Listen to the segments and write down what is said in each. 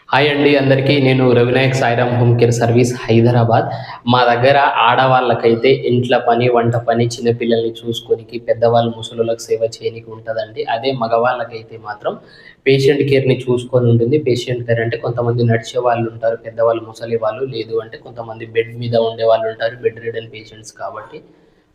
Hi అండి అందరికీ. నేను Ravinayak Sairam home care service Hyderabad. మా దగ్గర ఆడవాళ్ళకైతే ఇంట్ల పని, వంట పని, చిన్న పిల్లల్ని చూసుకోనికి, పెద్దవాళ్ళు ముసలోళ్ళకి సేవ చేయనీకి ఉంటదండి. అదే మగవాళ్ళకైతే మాత్రం పేషెంట్ కేర్‌ని చూసుకొని ఉంటుంది. పేషెంట్ కేర్ అంటే కొంతమంది నడిచే వాళ్ళుంటారు, పెద్దవాళ్ళు ముసలి వాళ్ళు. లేదు అంటే కొంతమంది బెడ్ మీద ఉండేవాళ్ళుంటారు, బెడ్ రిడెన్ పేషెంట్స్ కాబట్టి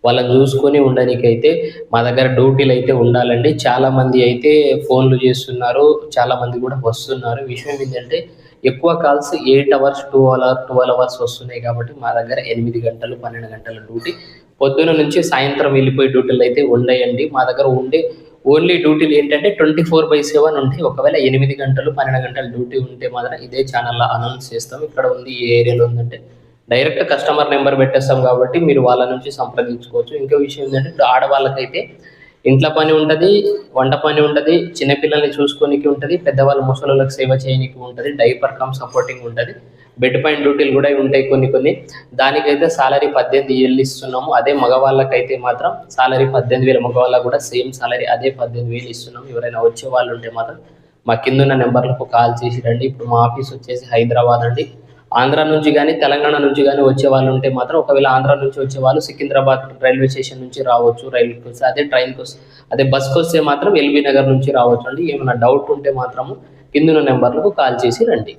వాళ్ళని చూసుకొని ఉండనీకైతే మా దగ్గర డ్యూటీలైతే ఉండాలండి. చాలామంది అయితే ఫోన్‌లు చేస్తున్నారు. చాలామంది కూడా వస్తున్నారు. విషయం ఏంటంటే ఎక్కువ కాల్స్ 8 అవర్స్, 12 అవర్స్ వస్తున్నాయి కాబట్టి మా దగ్గర 8 గంటలు, 12 గంటల డ్యూటీ. పొద్దున నుంచి సాయంత్రం వెళ్ళిపోయే డ్యూటీలైతే ఉండయండి. మా దగ్గర ఉండే ఓన్లీ డ్యూటీలు ఏంటంటే 24/7 ఉంటాయి. ఒకవేళ 8 గంటలు, 12 గంటల డ్యూటీ ఉంటే మాత్రం ఇదే ఛానల్‌లో అనౌన్స్ చేస్తాం. ఇక్కడ ఉంది, ఏ ఏరియాలో ఉందంటే డైరెక్ట్ కస్టమర్ నెంబర్ పెట్టేస్తాం కాబట్టి మీరు వాళ్ళ నుంచి సంప్రదించుకోవచ్చు. ఇంకో విషయం ఏంటంటే ఇప్పుడు ఆడవాళ్ళకైతే ఇంట్లో పని ఉంటది, వంట పని ఉంటది, చిన్న పిల్లల్ని చూసుకోనికి ఉంటది, పెద్దవాళ్ళు ముసలోళ్ళకి సేవ చేయనీకి ఉంటది, డైపర్ కమ్ సపోర్టింగ్ ఉంటది. బెడ్ పైన డ్యూటీలు కూడా ఉంటాయి కొన్ని. దానికైతే సాలరీ 18,000 ఇస్తున్నాము. అదే మగవాళ్ళకైతే మాత్రం సాలరీ 18,000. మగవాళ్ళకి కూడా సేమ్ సాలరీ అదే 18,000 ఇస్తున్నాము. ఎవరైనా వచ్చే వాళ్ళు ఉంటే మాత్రం మా కిందున్న నెంబర్లకు కాల్ చేసి రండి. ఇప్పుడు మా ఆఫీస్ వచ్చేసి హైదరాబాద్ అండి. ఆంధ్ర నుంచి గానీ, తెలంగాణ నుంచి గానీ వచ్చేవాళ్ళు ఉంటే మాత్రం ఒకవేళ ఆంధ్ర నుంచి వచ్చేవాళ్ళు సికింద్రాబాద్ రైల్వే స్టేషన్ నుంచి రావచ్చు రైలుకొస్తే. అదే ట్రైన్‌కొస్తే అదే బస్‌కొస్తే మాత్రం ఎల్బీ నగర్ నుంచి రావచ్చండి. ఏమైనా డౌట్ ఉంటే మాత్రము కిందున్న నెంబర్‌లకు కాల్ చేసి రండి.